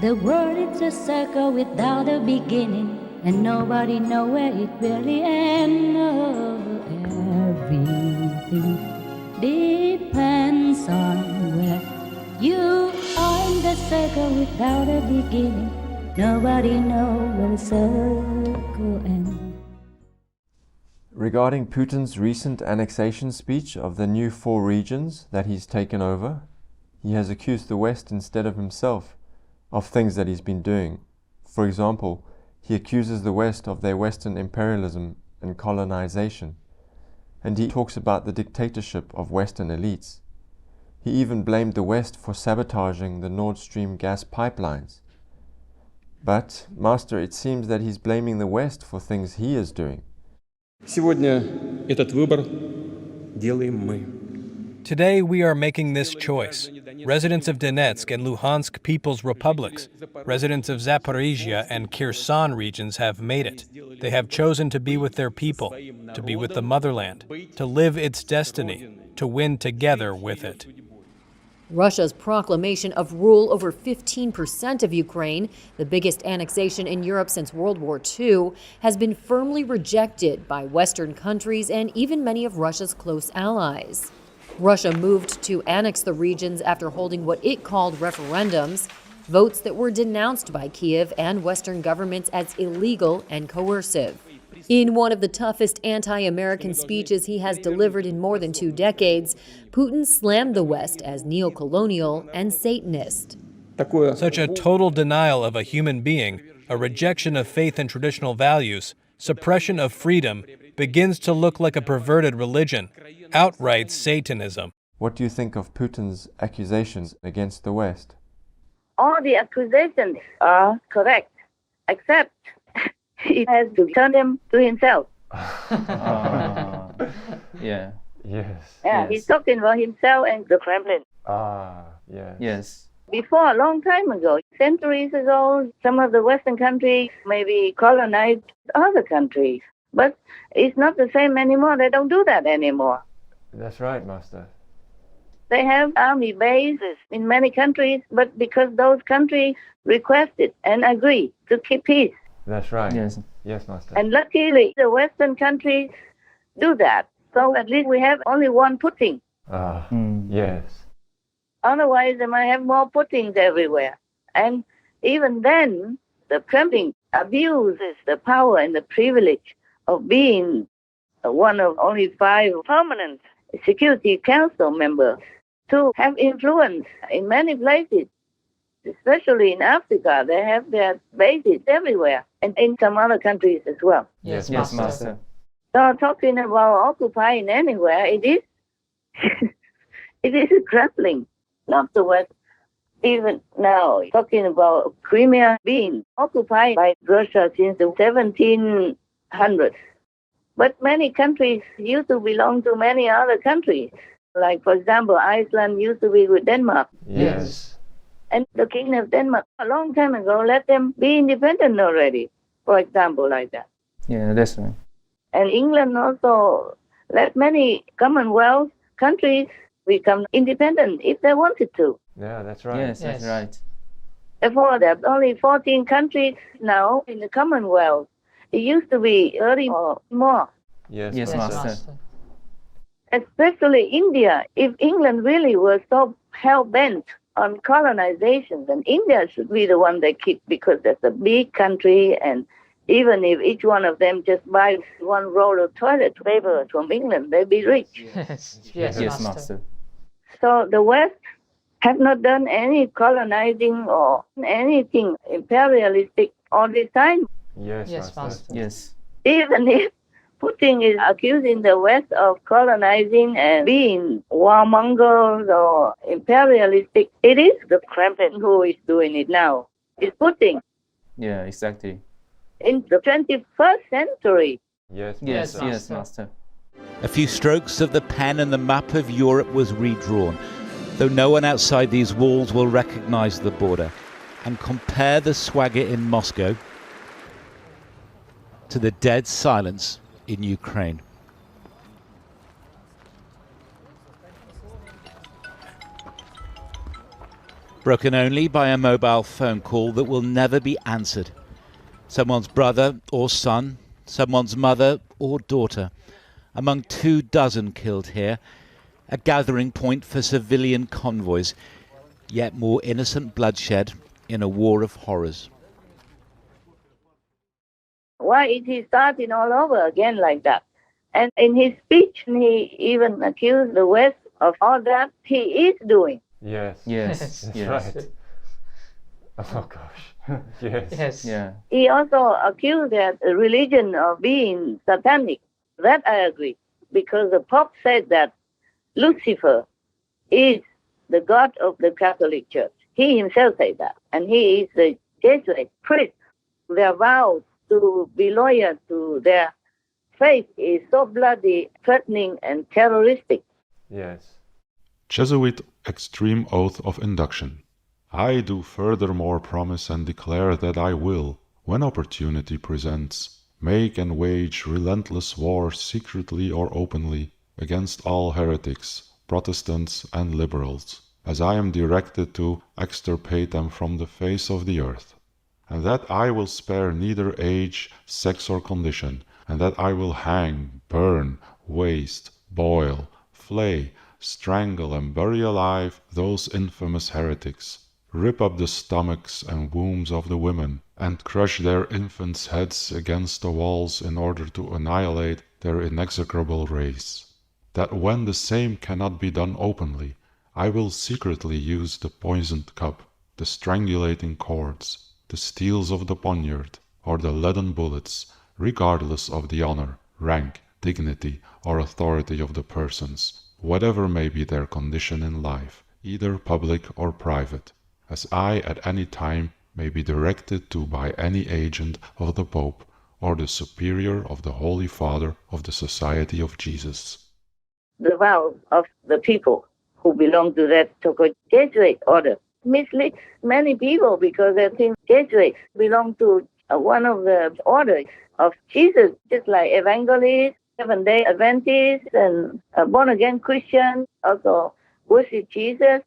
The world is a circle without a beginning, and nobody knows where it really ends. Everything depends on where you are in the circle without a beginning. Nobody knows where the circle ends. Regarding Putin's recent annexation speech of the new 4 regions that he's taken over, he has accused the West instead of himself of things that he's been doing. For example, he accuses the West of their Western imperialism and colonization, and he talks about the dictatorship of Western elites. He even blamed the West for sabotaging the Nord Stream gas pipelines. But, Master, it seems that he's blaming the West for things he is doing. Сегодня этот выбор делаем мы. Today we are making this choice. Residents of Donetsk and Luhansk People's Republics, residents of Zaporizhia and Kherson regions have made it. They have chosen to be with their people, to be with the motherland, to live its destiny, to win together with it. Russia's proclamation of rule over 15% of Ukraine, the biggest annexation in Europe since World War II, has been firmly rejected by Western countries and even many of Russia's close allies. Russia moved to annex the regions after holding what it called referendums, votes that were denounced by Kiev and Western governments as illegal and coercive. In one of the toughest anti-American speeches he has delivered in more than 2 decades, Putin slammed the West as neo-colonial and Satanist. Such a total denial of a human being, a rejection of faith and traditional values, suppression of freedom, begins to look like a perverted religion, outright Satanism. What do you think of Putin's accusations against the West? All the accusations are correct, except he has to turn them to himself. Yeah. Yes. Yeah, he's talking about himself and the Kremlin. Yes. Yes. Before, a long time ago, centuries ago, some of the Western countries maybe colonized other countries. But it's not the same anymore. They don't do that anymore. That's right, Master. They have army bases in many countries, but because those countries requested and agreed to keep peace. That's right. Yes. Yes, Master. And luckily, the Western countries do that. So at least we have only one Putin. Yes. Otherwise, they might have more Putins everywhere. And even then, the Kremlin abuses the power and the privilege of being one of only 5 permanent Security Council members to have influence in many places, especially in Africa. They have their bases everywhere and in some other countries as well. Yes, Master. So talking about occupying anywhere, it is it is grappling, not the West. Even now, talking about Crimea being occupied by Russia since the 1700s. But many countries used to belong to many other countries. Like, for example, Iceland used to be with Denmark. Yes. And the King of Denmark, a long time ago, let them be independent already, for example, like that. Yeah, that's right. And England also let many Commonwealth countries become independent if they wanted to. Yeah, that's right. Yes, that's right. Therefore, there are only 14 countries now in the Commonwealth. It used to be 30 or more. Yes, Yes, Master. Master. Especially India. If England really was so hell-bent on colonization, then India should be the one they keep, because that's a big country, and even if each one of them just buys one roll of toilet paper from England, they'd be rich. Yes, Master. So the West have not done any colonizing or anything imperialistic all this time. Yes, Master. Yes. Even if Putin is accusing the West of colonizing and being warmongers or imperialistic, it is the Kremlin who is doing it now. It's Putin. Yeah, exactly. In the 21st century. Yes, Yes, Master. yes, Master. A few strokes of the pen and the map of Europe was redrawn, though no one outside these walls will recognize the border and compare the swagger in Moscow to the dead silence in Ukraine. broken only by a mobile phone call that will never be answered. Someone's brother or son, someone's mother or daughter. Among 24 killed here, a gathering point for civilian convoys, yet more innocent bloodshed in a war of horrors. Why is he starting all over again like that? And in his speech, he even accused the West of all that he is doing. Yes. Yes. That's Yes. right. Oh gosh. Yes. Yes. Yeah. He also accused that religion of being satanic. That I agree, because the Pope said that Lucifer is the god of the Catholic Church. He himself said that, and he is the Jesuit priest. Their vow to be loyal to their faith is so bloody, threatening, and terroristic. Yes. Jesuit extreme oath of induction. I do furthermore promise and declare that I will, when opportunity presents, make and wage relentless war secretly or openly against all heretics, Protestants and liberals, as I am directed to extirpate them from the face of the earth, and that I will spare neither age, sex or condition, and that I will hang, burn, waste, boil, flay, strangle and bury alive those infamous heretics, rip up the stomachs and wombs of the women, and crush their infants' heads against the walls in order to annihilate their inexorable race. That when the same cannot be done openly, I will secretly use the poisoned cup, the strangulating cords, the steels of the poniard, or the leaden bullets, regardless of the honor, rank, dignity, or authority of the persons, whatever may be their condition in life, either public or private, as I at any time may be directed to by any agent of the Pope or the Superior of the Holy Father of the Society of Jesus. The vow of the people who belong to that so-called Jesuit order misleads many people because they think Jesuits belong to one of the orders of Jesus, just like evangelists, Seventh-day Adventists, and born-again Christians also worship Jesus.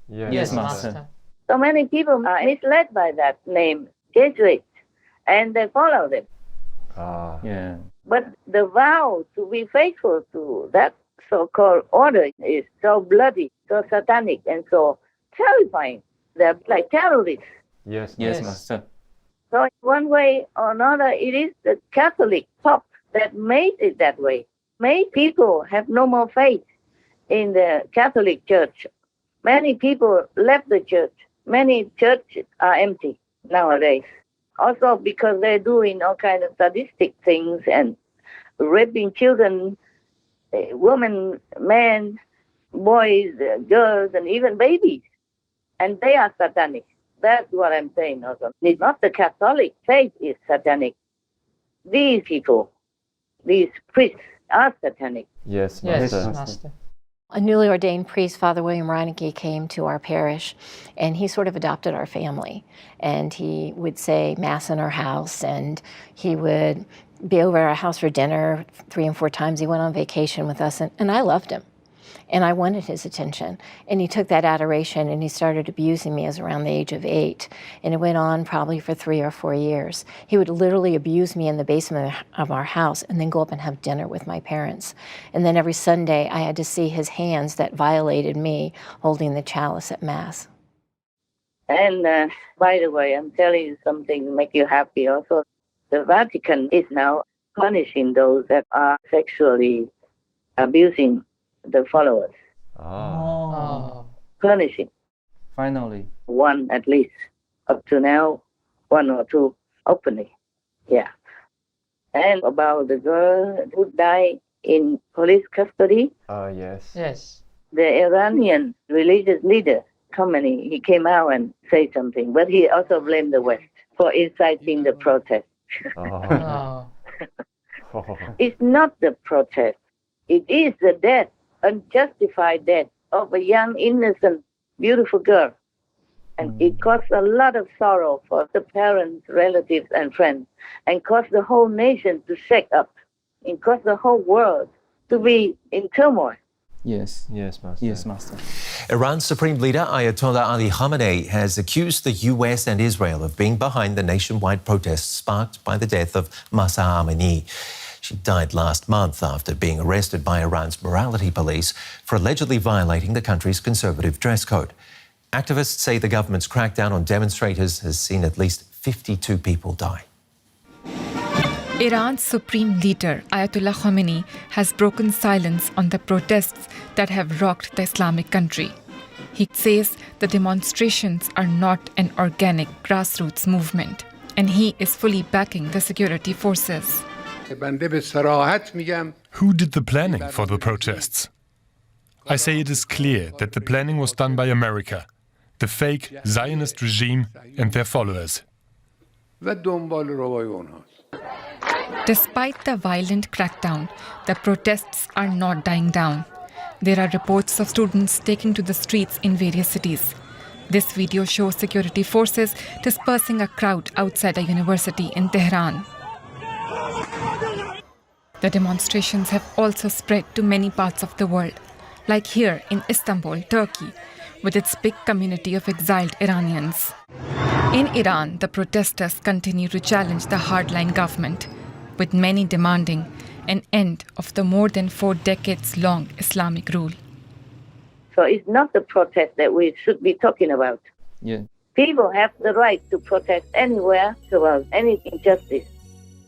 Yes, Yes, Master. Master. So many people are misled by that name, Jesuits, and they follow them. Ah. Yeah. But the vow to be faithful to that so-called order is so bloody, so satanic, and so terrifying. They're like terrorists. Yes, Yes, Master. Master. So one way or another, it is the Catholic Pope that made it that way, made people have no more faith in the Catholic Church. Many people left the church. Many churches are empty nowadays. Also because they're doing all kinds of sadistic things and raping children, women, men, boys, girls, and even babies. And they are satanic. That's what I'm saying also. It's not the Catholic faith is satanic. These people, these priests are satanic. Yes, Yes, Master. Master. A newly ordained priest, Father William Reinecke, came to our parish, and he sort of adopted our family. And he would say Mass in our house, and he would be over at our house for dinner 3 and 4 times. He went on vacation with us, and I loved him. And I wanted his attention. And he took that adoration and he started abusing me as around the age of 8. And it went on probably for 3 or 4 years. He would literally abuse me in the basement of our house and then go up and have dinner with my parents. And then every Sunday I had to see his hands that violated me holding the chalice at Mass. And by the way, I'm telling you something to make you happy also. The Vatican is now punishing those that are sexually abusing the followers. Ah. Punishing. Finally. One at least. Up to now, 1 or 2 openly. Yeah. And about the girl who died in police custody, Yes. Yes. the Iranian religious leader, Khomeini, he came out and said something, but he also blamed the West for inciting the protest. Oh. It's not the protest. It is the death, unjustified death of a young, innocent, beautiful girl. And it caused a lot of sorrow for the parents, relatives, and friends, and caused the whole nation to shake up. It caused the whole world to be in turmoil. Yes. Yes, Master. Yes, Master. Iran's Supreme Leader Ayatollah Ali Khamenei has accused the US and Israel of being behind the nationwide protests sparked by the death of Mahsa Amini. She died last month after being arrested by Iran's morality police for allegedly violating the country's conservative dress code. Activists say the government's crackdown on demonstrators has seen at least 52 people die. Iran's supreme leader, Ayatollah Khamenei, has broken silence on the protests that have rocked the Islamic country. He says the demonstrations are not an organic grassroots movement, and he is fully backing the security forces. Who did the planning for the protests? I say it is clear that the planning was done by America, the fake Zionist regime and their followers. Despite the violent crackdown, the protests are not dying down. There are reports of students taking to the streets in various cities. This video shows security forces dispersing a crowd outside a university in Tehran. The demonstrations have also spread to many parts of the world, like here in Istanbul, Turkey, with its big community of exiled Iranians. In Iran, the protesters continue to challenge the hardline government, with many demanding an end of the more than 4 decades-long Islamic rule. So it's not the protest that we should be talking about. Yeah. People have the right to protest anywhere about any injustice.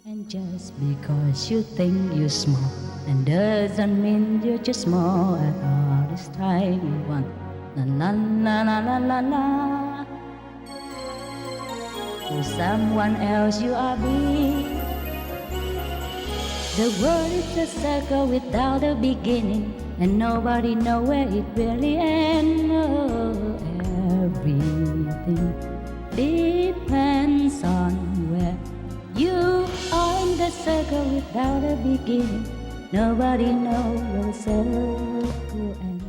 And just because you think you're small, and doesn't mean you're just small at all this time you want. La la la la la la. To someone else you are big. The world is a circle without a beginning, and nobody knows where it really ends. Oh, everything depends on where you are in the circle without a beginning. Nobody knows where the circle ends.